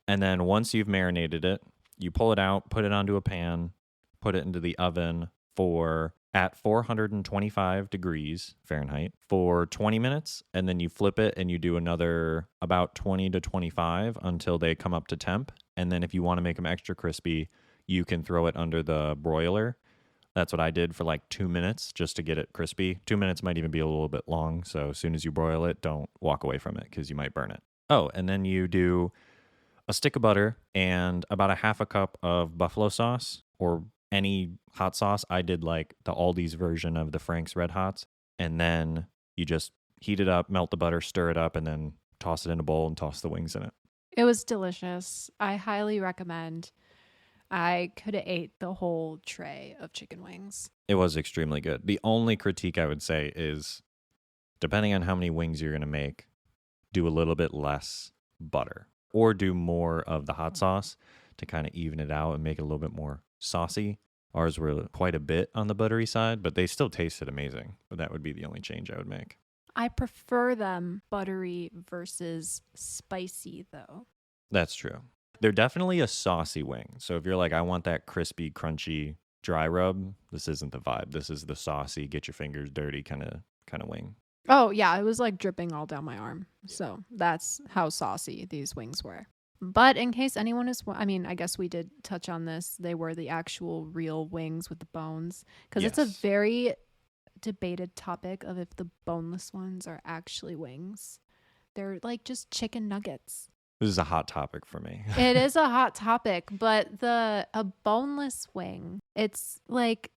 And then once you've marinated it, you pull it out, put it onto a pan, put it into the oven at 425 degrees Fahrenheit for 20 minutes. And then you flip it and you do another about 20 to 25 until they come up to temp. And then if you want to make them extra crispy, you can throw it under the broiler. That's what I did for like 2 minutes just to get it crispy. 2 minutes might even be a little bit long. So as soon as you broil it, don't walk away from it because you might burn it. Oh, and then you do a stick of butter and about a half a cup of buffalo sauce or any hot sauce. I did like the Aldi's version of the Frank's Red Hots. and then you just heat it up, melt the butter, stir it up, and then toss it in a bowl and toss the wings in it. It was delicious. I highly recommend. I could have ate the whole tray of chicken wings. It was extremely good. The only critique I would say is, depending on how many wings you're going to make, do a little bit less butter or do more of the hot sauce to kind of even it out and make it a little bit more saucy. Ours were quite a bit on the buttery side, but they still tasted amazing. But that would be the only change I would make. I prefer them buttery versus spicy, though. That's true. They're definitely a saucy wing. So if you're like, I want that crispy, crunchy, dry rub, this isn't the vibe. This is the saucy, get your fingers dirty kind of wing. Oh, yeah, it was like dripping all down my arm. So that's how saucy these wings were. But in case anyone is, I mean, I guess we did touch on this. They were the actual real wings with the bones. Because It's a very debated topic of if the boneless ones are actually wings. They're like just chicken nuggets. This is a hot topic for me. It is a hot topic, but a boneless wing, it's like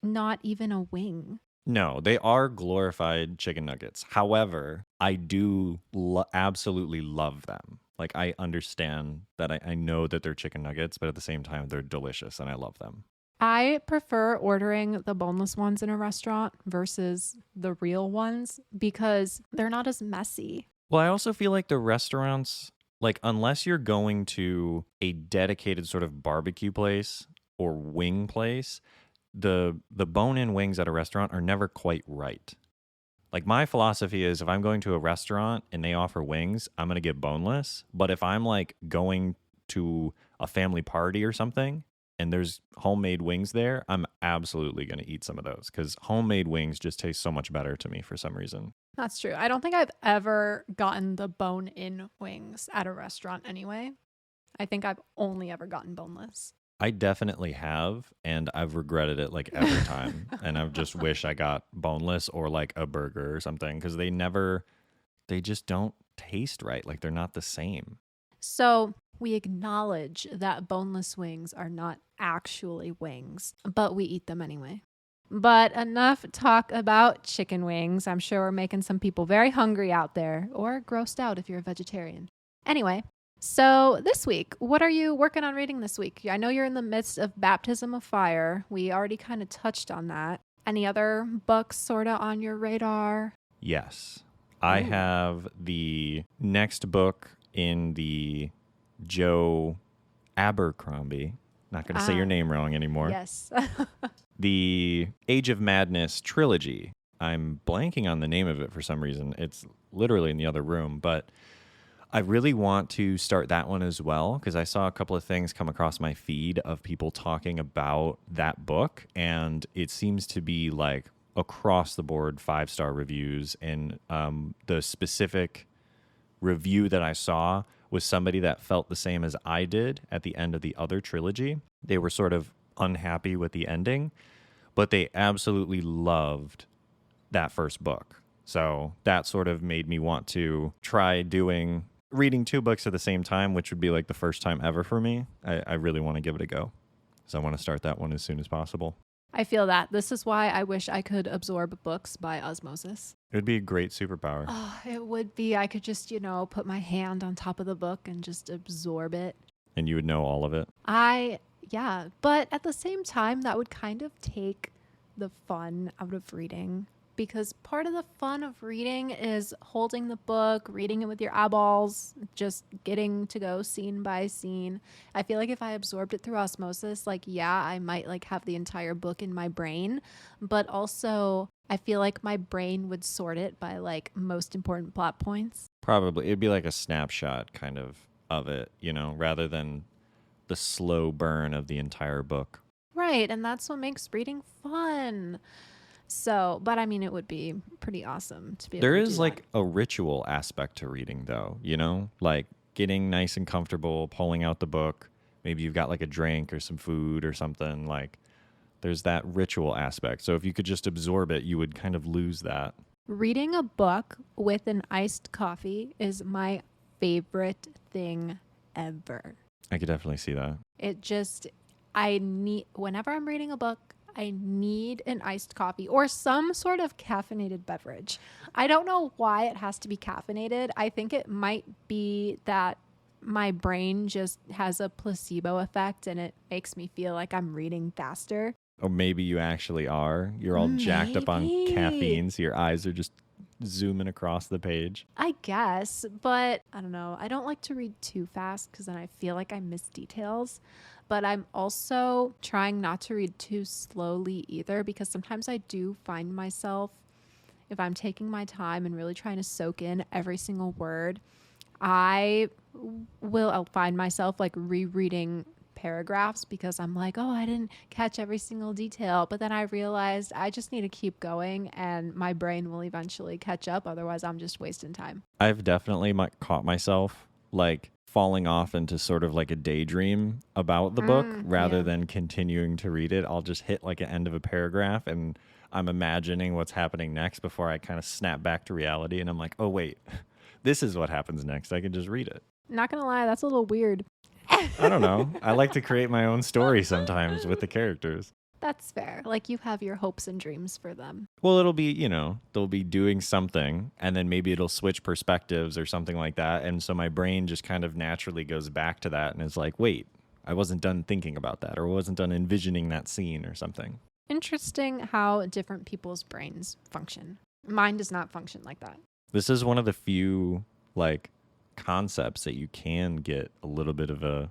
not even a wing. No, they are glorified chicken nuggets. However, I do absolutely love them. Like, I understand that I know that they're chicken nuggets, but at the same time, they're delicious and I love them. I prefer ordering the boneless ones in a restaurant versus the real ones because they're not as messy. Well, I also feel like the restaurants, like, unless you're going to a dedicated sort of barbecue place or wing place, the bone-in wings at a restaurant are never quite right. Like, my philosophy is if I'm going to a restaurant and they offer wings, I'm going to get boneless. But if I'm like going to a family party or something and there's homemade wings there, I'm absolutely going to eat some of those because homemade wings just taste so much better to me for some reason. That's true. I don't think I've ever gotten the bone-in wings at a restaurant anyway. I think I've only ever gotten boneless. I definitely have, and I've regretted it like every time. And I just wish I got boneless or like a burger or something because they just don't taste right. Like, they're not the same. So we acknowledge that boneless wings are not actually wings, but we eat them anyway. But enough talk about chicken wings. I'm sure we're making some people very hungry out there or grossed out if you're a vegetarian. Anyway, so this week, what are you working on reading this week? I know you're in the midst of Baptism of Fire. We already kind of touched on that. Any other books sort of on your radar? Yes. I have the next book in the Joe Abercrombie. Not going to say your name wrong anymore. Yes. The Age of Madness trilogy. I'm blanking on the name of it for some reason. It's literally in the other room, but I really want to start that one as well because I saw a couple of things come across my feed of people talking about that book, and it seems to be like across the board 5-star reviews. And the specific review that I saw was somebody that felt the same as I did at the end of the other trilogy. They were sort of unhappy with the ending, but they absolutely loved that first book. So that sort of made me want to try reading 2 books at the same time, which would be like the first time ever for me. I really want to give it a go. So I want to start that one as soon as possible. I feel that. This is why I wish I could absorb books by osmosis. It would be a great superpower. Oh, it would be. I could just, put my hand on top of the book and just absorb it. And you would know all of it. Yeah. But at the same time, that would kind of take the fun out of reading. Because part of the fun of reading is holding the book, reading it with your eyeballs, just getting to go scene by scene. I feel like if I absorbed it through osmosis, I might have the entire book in my brain, but also I feel like my brain would sort it by most important plot points. Probably. It'd be like a snapshot kind of it, rather than the slow burn of the entire book. Right. And that's what makes reading fun. So, but I mean, it would be pretty awesome to be able to do that. There is a ritual aspect to reading though, like getting nice and comfortable, pulling out the book. Maybe you've got a drink or some food or something. There's that ritual aspect. So if you could just absorb it, you would kind of lose that. Reading a book with an iced coffee is my favorite thing ever. I could definitely see that. Whenever I'm reading a book, I need an iced coffee or some sort of caffeinated beverage. I don't know why it has to be caffeinated. I think it might be that my brain just has a placebo effect and it makes me feel like I'm reading faster. Or maybe you actually are. You're all jacked up on caffeine, so your eyes are just zooming across the page. I guess, but I don't know. I don't like to read too fast because then I feel like I miss details. But I'm also trying not to read too slowly either, because sometimes I do find myself, if I'm taking my time and really trying to soak in every single word, I'll find myself like rereading paragraphs because I'm like, oh, I didn't catch every single detail. But then I realized I just need to keep going and my brain will eventually catch up. Otherwise, I'm just wasting time. I've definitely caught myself like falling off into sort of like a daydream about the book rather than continuing to read it. I'll just hit like an end of a paragraph and I'm imagining what's happening next before I kind of snap back to reality. And I'm like, oh, wait, this is what happens next. I can just read it. Not gonna lie, that's a little weird. I don't know. I like to create my own story sometimes with the characters. That's fair. Like you have your hopes and dreams for them. Well, it'll be, they'll be doing something and then maybe it'll switch perspectives or something like that. And so my brain just kind of naturally goes back to that and is like, wait, I wasn't done thinking about that or wasn't done envisioning that scene or something. Interesting how different people's brains function. Mine does not function like that. This is one of the few like concepts that you can get a little bit of a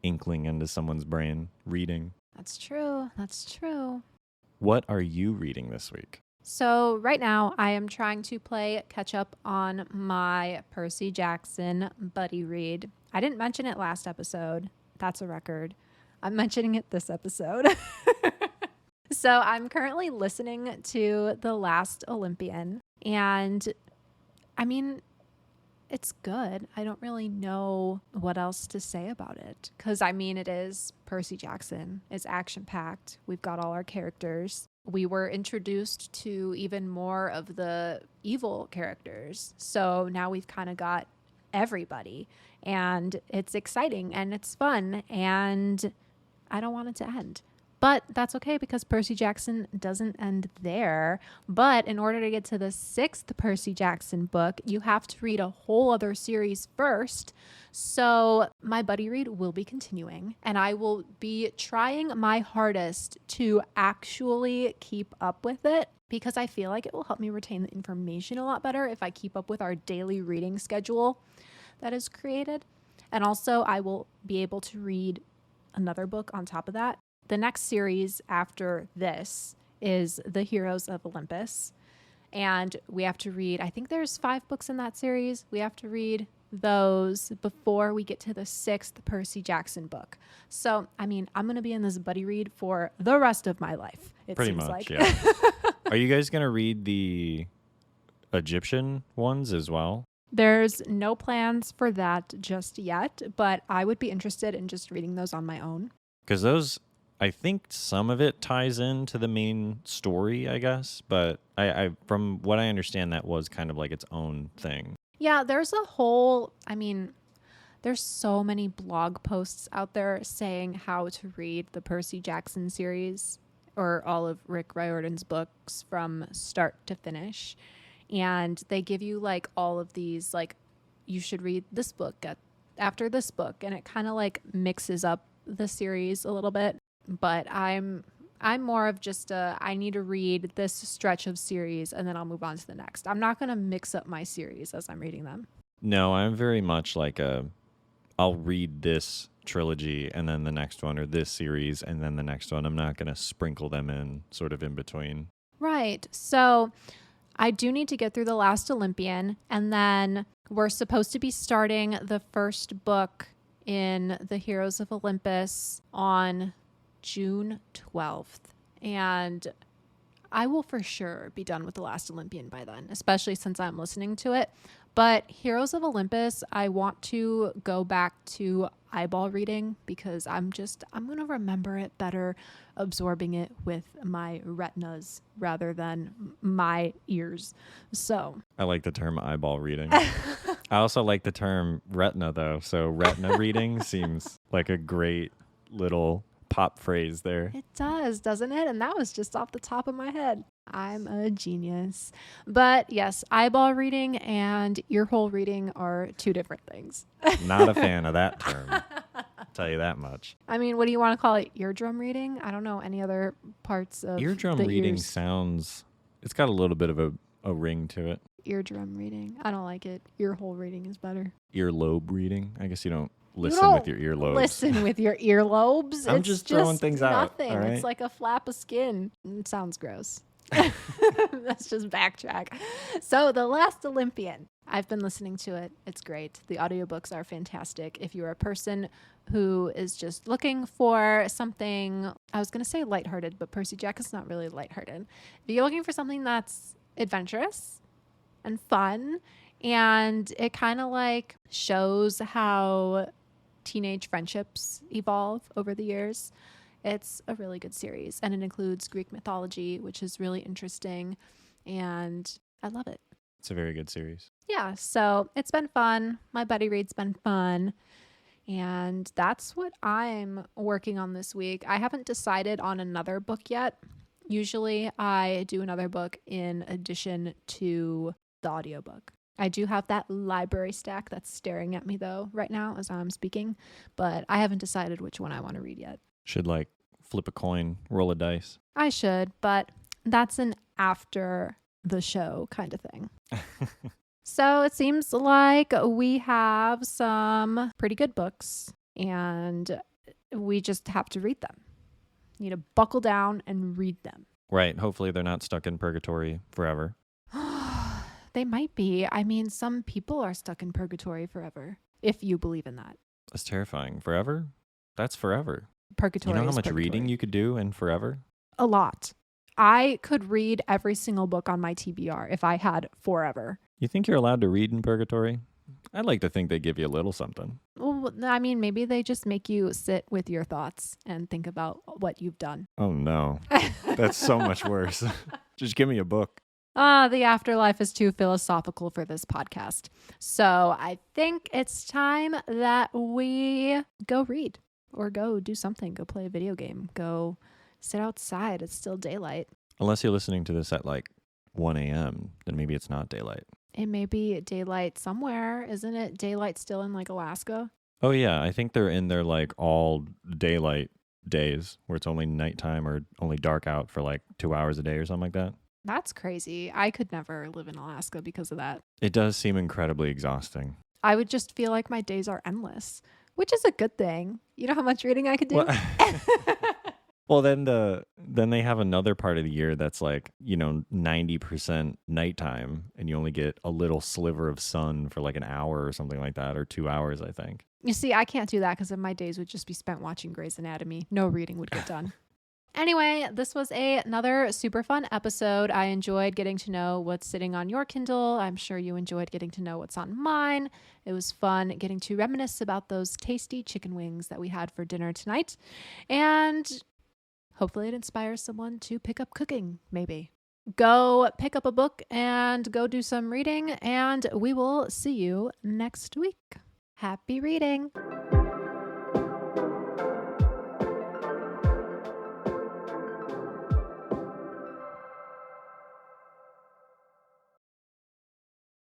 inkling into someone's brain reading. That's true. That's true. What are you reading this week? So right now I am trying to play catch up on my Percy Jackson buddy read. I didn't mention it last episode. That's a record. I'm mentioning it this episode. So I'm currently listening to The Last Olympian, and I mean, it's good. I don't really know what else to say about it. Because, I mean, it is Percy Jackson. It's action-packed. We've got all our characters. We were introduced to even more of the evil characters. So now we've kind of got everybody. And it's exciting and it's fun. And I don't want it to end. But that's okay because Percy Jackson doesn't end there. But in order to get to the 6th Percy Jackson book, you have to read a whole other series first. So my buddy read will be continuing, and I will be trying my hardest to actually keep up with it because I feel like it will help me retain the information a lot better if I keep up with our daily reading schedule that is created. And also I will be able to read another book on top of that. The next series after this is The Heroes of Olympus. And we have to read, I think there's 5 books in that series. We have to read those before we get to the 6th Percy Jackson book. So, I mean, I'm going to be in this buddy read for the rest of my life. Pretty seems much, like. yeah. Are you guys going to read the Egyptian ones as well? There's no plans for that just yet, but I would be interested in just reading those on my own. Because those, I think some of it ties into the main story, I guess. But I from what I understand, that was kind of like its own thing. Yeah, there's a whole, I mean, there's so many blog posts out there saying how to read the Percy Jackson series or all of Rick Riordan's books from start to finish. And they give you like all of these, like, you should read this book after this book. And it kind of like mixes up the series a little bit. But I'm more of just I need to read this stretch of series and then I'll move on to the next. I'm not going to mix up my series as I'm reading them. No, I'm very much like I'll read this trilogy and then the next one, or this series and then the next one. I'm not going to sprinkle them in sort of in between. Right. So I do need to get through The Last Olympian, and then we're supposed to be starting the first book in The Heroes of Olympus on June 12th. And I will for sure be done with The Last Olympian by then, especially since I'm listening to it. But Heroes of Olympus, I want to go back to eyeball reading because I'm going to remember it better absorbing it with my retinas rather than my ears. So I like the term eyeball reading. I also like the term retina though. So retina reading seems like a great little pop phrase there. It does, doesn't it? And that was just off the top of my head. I'm a genius. But yes, eyeball reading and earhole reading are two different things. Not a fan of that term. I'll tell you that much. I mean, what do you want to call it? Eardrum reading? I don't know any other parts of Eardrum the reading ears. sounds, it's got a little bit of a ring to it. Eardrum reading. I don't like it. Earhole reading is better. Earlobe reading. I guess you don't listen don't with your earlobes. Listen with your earlobes. I'm It's just throwing things out, nothing. all right? It's like a flap of skin. It sounds gross. Let's just backtrack. So The Last Olympian. I've been listening to it. It's great. The audiobooks are fantastic. If you're a person who is just looking for something, I was going to say lighthearted, but Percy Jackson's not really lighthearted. If you're looking for something that's adventurous and fun, and it kind of like shows how teenage friendships evolve over the years, it's a really good series. And it includes Greek mythology, which is really interesting. And I love it. It's a very good series. Yeah, so it's been fun. My buddy read's been fun. And that's what I'm working on this week. I haven't decided on another book yet. Usually I do another book in addition to the audiobook. I do have that library stack that's staring at me though right now as I'm speaking, but I haven't decided which one I want to read yet. Should like flip a coin, roll a dice. I should, but that's an after the show kind of thing. So it seems like we have some pretty good books and we just have to read them. You need to buckle down and read them. Right. Hopefully they're not stuck in purgatory forever. They might be. I mean, some people are stuck in purgatory forever, if you believe in that. That's terrifying. Forever? That's forever. Purgatory. You know how is much purgatory. reading you could do in forever? A lot. I could read every single book on my TBR if I had forever. You think you're allowed to read in purgatory? I'd like to think they give you a little something. Well, I mean, maybe they just make you sit with your thoughts and think about what you've done. Oh, no. That's so much worse. Just give me a book. The afterlife is too philosophical for this podcast. So I think it's time that we go read or go do something. Go play a video game. Go sit outside. It's still daylight. Unless you're listening to this at like 1 a.m., then maybe it's not daylight. It may be daylight somewhere. Isn't it daylight still in like Alaska? Oh, yeah. I think they're in their like all daylight days where it's only nighttime or only dark out for like 2 hours a day or something like that. That's crazy. I could never live in Alaska because of that. It does seem incredibly exhausting. I would just feel like my days are endless, which is a good thing. You know how much reading I could do? Well, then they have another part of the year that's like, 90% nighttime and you only get a little sliver of sun for like an hour or something like that, or 2 hours, I think. You see, I can't do that because my days would just be spent watching Grey's Anatomy. No reading would get done. Anyway, this was another super fun episode. I enjoyed getting to know what's sitting on your Kindle. I'm sure you enjoyed getting to know what's on mine. It was fun getting to reminisce about those tasty chicken wings that we had for dinner tonight. And hopefully it inspires someone to pick up cooking, maybe. Go pick up a book and go do some reading, and we will see you next week. Happy reading!